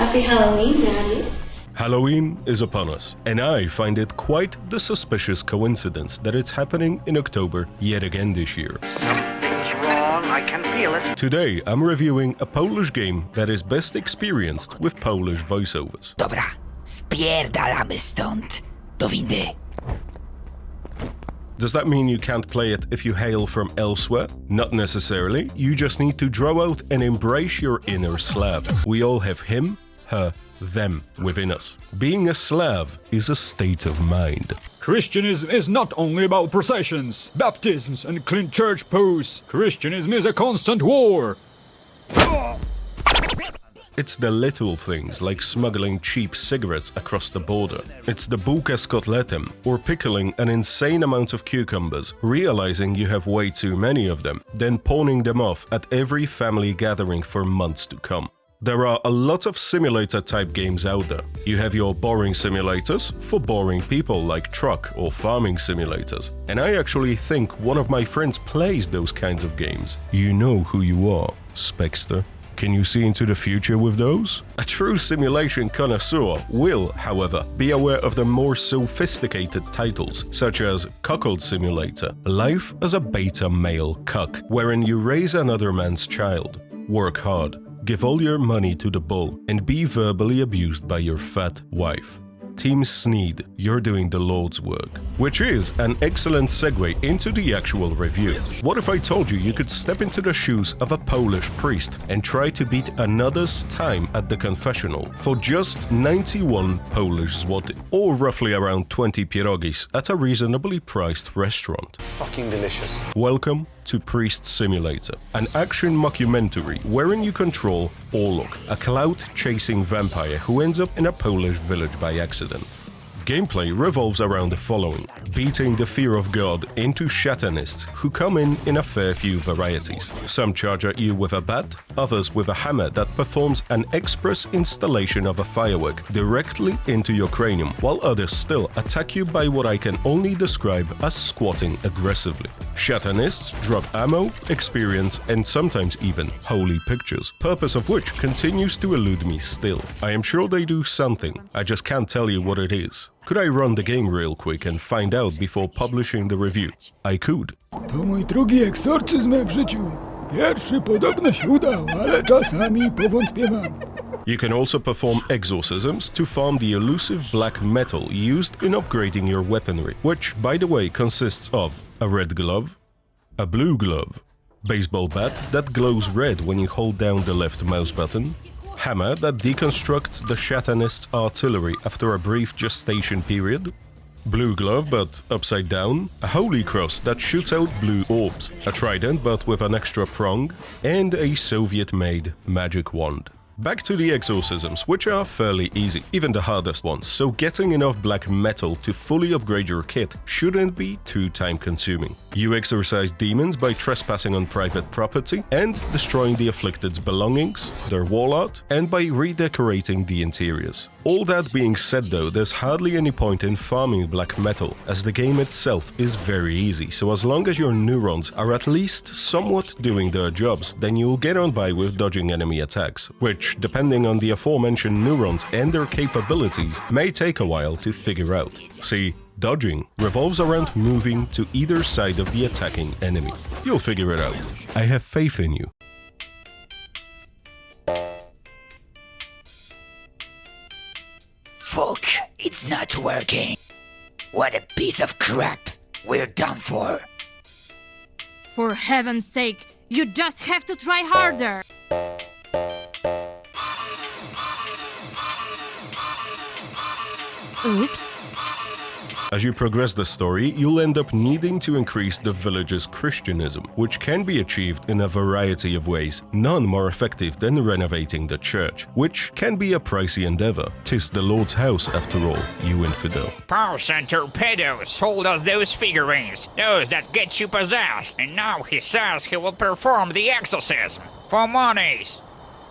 Happy Halloween, Daddy. Halloween is upon us, and I find it quite the suspicious coincidence that it's happening in October yet again this year. Something's wrong, I can feel it. Today I'm reviewing a Polish game that is best experienced with Polish voiceovers. Dobra, spierdalamy stąd. Do windy. Does that mean you can't play it if you hail from elsewhere? Not necessarily, you just need to draw out and embrace your inner Slav. We all have him, her, them within us. Being a Slav is a state of mind. Christianism is not only about processions, baptisms, and clean church posts. Christianism is a constant war. It's the little things like smuggling cheap cigarettes across the border. It's the bułka z kotletem or pickling an insane amount of cucumbers, realizing you have way too many of them, then pawning them off at every family gathering for months to come. There are a lot of simulator-type games out there. You have your boring simulators for boring people like truck or farming simulators. And I actually think one of my friends plays those kinds of games. You know who you are, Spexter. Can you see into the future with those? A true simulation connoisseur will, however, be aware of the more sophisticated titles, such as Cuckold Simulator, Life as a Beta Male Cuck, wherein you raise another man's child, work hard, give all your money to the bull, and be verbally abused by your fat wife. Team Sneed, you're doing the Lord's work. Which is an excellent segue into the actual review. What if I told you could step into the shoes of a Polish priest and try to beat another's time at the confessional for just 91 Polish zloty, or roughly around 20 pierogis at a reasonably priced restaurant? Fucking delicious. Welcome to Priest Simulator, an action mockumentary wherein you control Orlok, a clout-chasing vampire who ends up in a Polish village by accident. Gameplay revolves around the following: beating the fear of God into Satanists who come in a fair few varieties. Some charge at you with a bat, others with a hammer that performs an express installation of a firework directly into your cranium, while others still attack you by what I can only describe as squatting aggressively. Satanists drop ammo, experience, and sometimes even holy pictures, purpose of which continues to elude me still. I am sure they do something, I just can't tell you what it is. Could I run the game real quick and find out before publishing the review? I could. To mój drugi egzorcyzm w życiu. Pierwszy podobno się udał, ale czasami powątpiewam. You can also perform exorcisms to farm the elusive black metal used in upgrading your weaponry, which, by the way, consists of a red glove, a blue glove, baseball bat that glows red when you hold down the left mouse button, hammer that deconstructs the Satanist's artillery after a brief gestation period, blue glove but upside down, a holy cross that shoots out blue orbs, a trident but with an extra prong, and a Soviet-made magic wand. Back to the exorcisms, which are fairly easy, even the hardest ones, so getting enough black metal to fully upgrade your kit shouldn't be too time-consuming. You exorcise demons by trespassing on private property and destroying the afflicted's belongings, their wall art, and by redecorating the interiors. All that being said though, there's hardly any point in farming black metal, as the game itself is very easy, so as long as your neurons are at least somewhat doing their jobs, then you'll get on by with dodging enemy attacks, which, depending on the aforementioned neurons and their capabilities, may take a while to figure out. See, dodging revolves around moving to either side of the attacking enemy. You'll figure it out. I have faith in you. Fuck, it's not working. What a piece of crap. We're done for. For heaven's sake, you just have to try harder. Oops. As you progress the story, you'll end up needing to increase the village's Christianism, which can be achieved in a variety of ways, none more effective than renovating the church, which can be a pricey endeavor. 'Tis the Lord's house, after all, you infidel. Paus and Torpedo sold us those figurines, those that get you possessed, and now he says he will perform the exorcism for monies.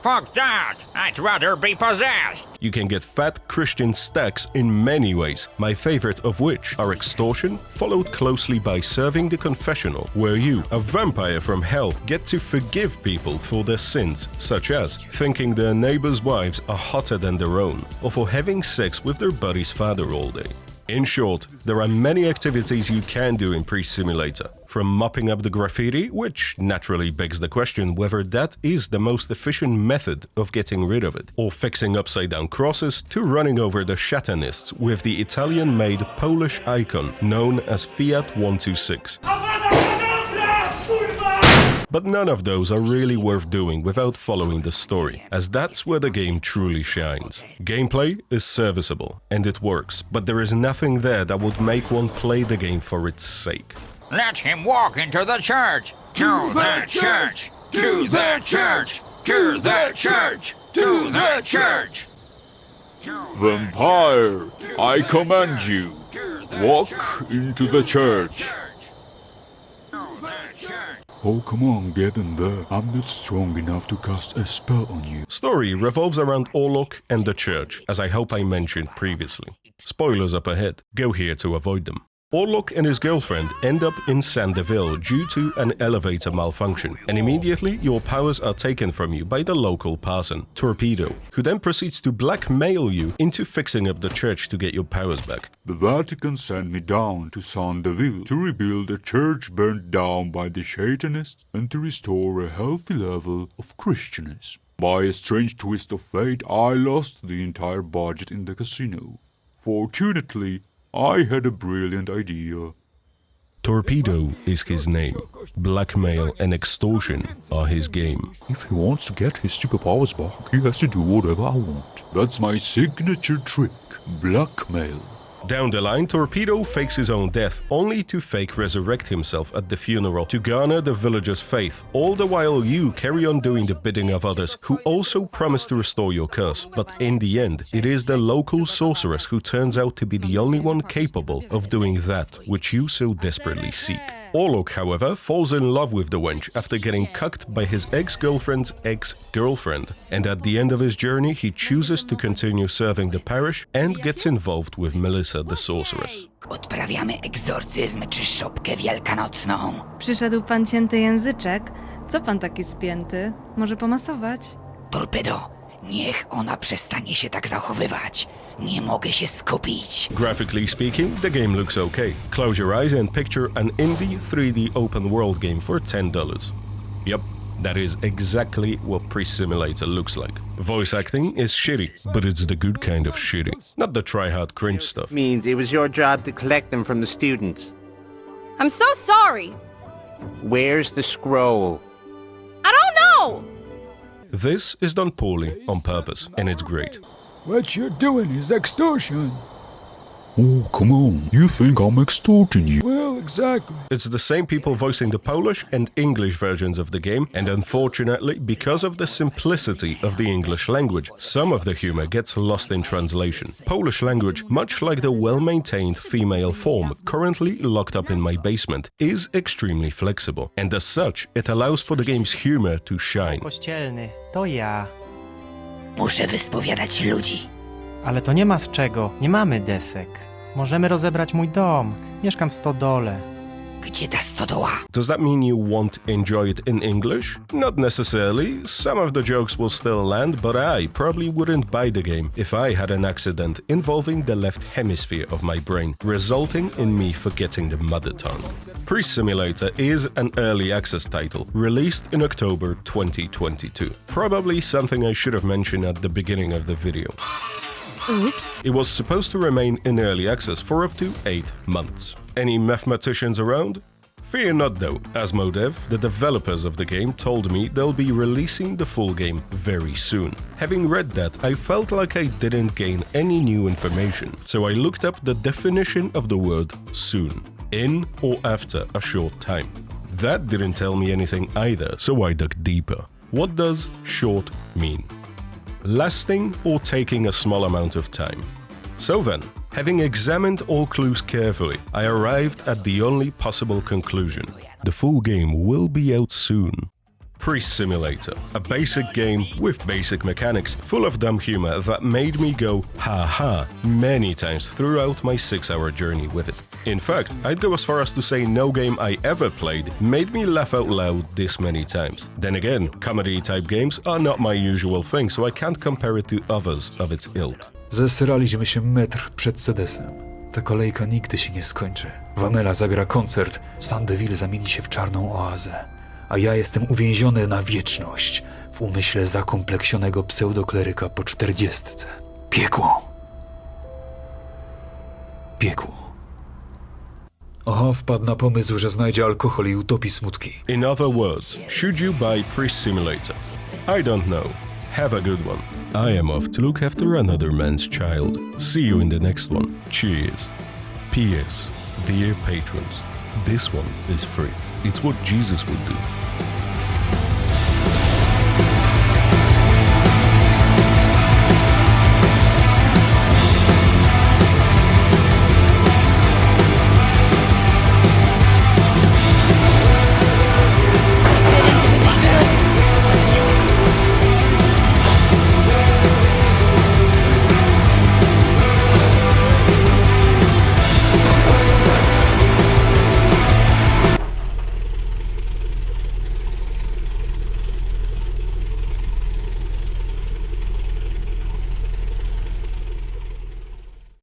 Fuck that! I'd rather be possessed! You can get fat Christian stacks in many ways, my favorite of which are extortion, followed closely by serving the confessional, where you, a vampire from hell, get to forgive people for their sins, such as thinking their neighbors' wives are hotter than their own, or for having sex with their buddy's father all day. In short, there are many activities you can do in Priest Simulator, from mopping up the graffiti, which naturally begs the question whether that is the most efficient method of getting rid of it, or fixing upside-down crosses, to running over the Satanists with the Italian-made Polish icon known as Fiat 126. But none of those are really worth doing without following the story, as that's where the game truly shines. Gameplay is serviceable, and it works, but there is nothing there that would make one play the game for its sake. Let him walk into the church! To the church! To the church! To the church! To the church! Vampire, I command you, walk into the church. Oh, come on, get in there. I'm not strong enough to cast a spell on you. Story revolves around Orlok and the church, as I hope I mentioned previously. Spoilers up ahead, go here to avoid them. Orlok and his girlfriend end up in Sandeville due to an elevator malfunction, and immediately your powers are taken from you by the local parson, Torpedo, who then proceeds to blackmail you into fixing up the church to get your powers back. The Vatican sent me down to Sandeville to rebuild a church burned down by the Satanists and to restore a healthy level of Christianism. By a strange twist of fate, I lost the entire budget in the casino. Fortunately, I had a brilliant idea. Torpedo is his name. Blackmail and extortion are his game. If he wants to get his superpowers back, he has to do whatever I want. That's my signature trick, blackmail. Down the line, Torpedo fakes his own death, only to fake resurrect himself at the funeral to garner the villagers' faith, all the while you carry on doing the bidding of others, who also promise to restore your curse. But in the end, it is the local sorceress who turns out to be the only one capable of doing that which you so desperately seek. Orlok, however, falls in love with the wench after getting cucked by his ex-girlfriend's ex-girlfriend, and at the end of his journey he chooses to continue serving the parish and gets involved with Melissa the sorceress. Odprawiamy egzorcyzm czy szopkę wielkanocną. Przyszedł pan cięty języczek. Co pan taki spięty? Może pomasować? Torpedo, niech ona przestanie się tak zachowywać. Nie mogę się skupić. Graphically speaking, the game looks okay. Close your eyes and picture an indie 3D open world game for $10. Yep, that is exactly what Priest Simulator looks like. Voice acting is shitty, but it's the good kind of shitty, not the try-hard cringe stuff. Means it was your job to collect them from the students. I'm so sorry. Where's the scroll? I don't know. This is done poorly on purpose, and it's great. What you're doing is extortion. Oh, come on. You think I'm extorting you? Well, exactly. It's the same people voicing the Polish and English versions of the game, and unfortunately, because of the simplicity of the English language, some of the humor gets lost in translation. Polish language, much like the well-maintained female form currently locked up in my basement, is extremely flexible, and as such, it allows for the game's humor to shine. Kościelny, to ja. Muszę wyspowiadać ludzi. Ale to nie ma z czego, nie mamy desek. Możemy rozebrać mój dom. Mieszkam w stodole. Gdzie ta stodoła? Does that mean you won't enjoy it in English? Not necessarily. Some of the jokes will still land, but I probably wouldn't buy the game if I had an accident involving the left hemisphere of my brain, resulting in me forgetting the mother tongue. Priest Simulator is an early access title, released in October 2022. Probably something I should have mentioned at the beginning of the video. Oops. It was supposed to remain in early access for up to 8 months. Any mathematicians around? Fear not though, Asmodev, the developers of the game, told me they'll be releasing the full game very soon. Having read that, I felt like I didn't gain any new information, so I looked up the definition of the word soon, in or after a short time. That didn't tell me anything either, so I dug deeper. What does short mean? Lasting or taking a small amount of time. So then, having examined all clues carefully, I arrived at the only possible conclusion. The full game will be out soon. Priest Simulator, a basic game with basic mechanics, full of dumb humor that made me go ha-ha many times throughout my 6-hour journey with it. In fact, I'd go as far as to say no game I ever played made me laugh out loud this many times. Then again, comedy-type games are not my usual thing, so I can't compare it to others of its ilk. Zesraliśmy się metr przed sedesem. Ta kolejka nigdy się nie skończy. Wamela zagra koncert, Sandeville zamieni się w czarną oazę. A ja jestem uwięziony na wieczność w umyśle zakompleksionego pseudokleryka po 40. Piekło. Piekło. Oho, wpadł na pomysł, że znajdzie alkohol i utopi smutki. In other words, should you buy Priest Simulator? I don't know. Have a good one. I am off to look after another man's child. See you in the next one. Cheers. P.S. Dear patrons, this one is free. It's what Jesus would do.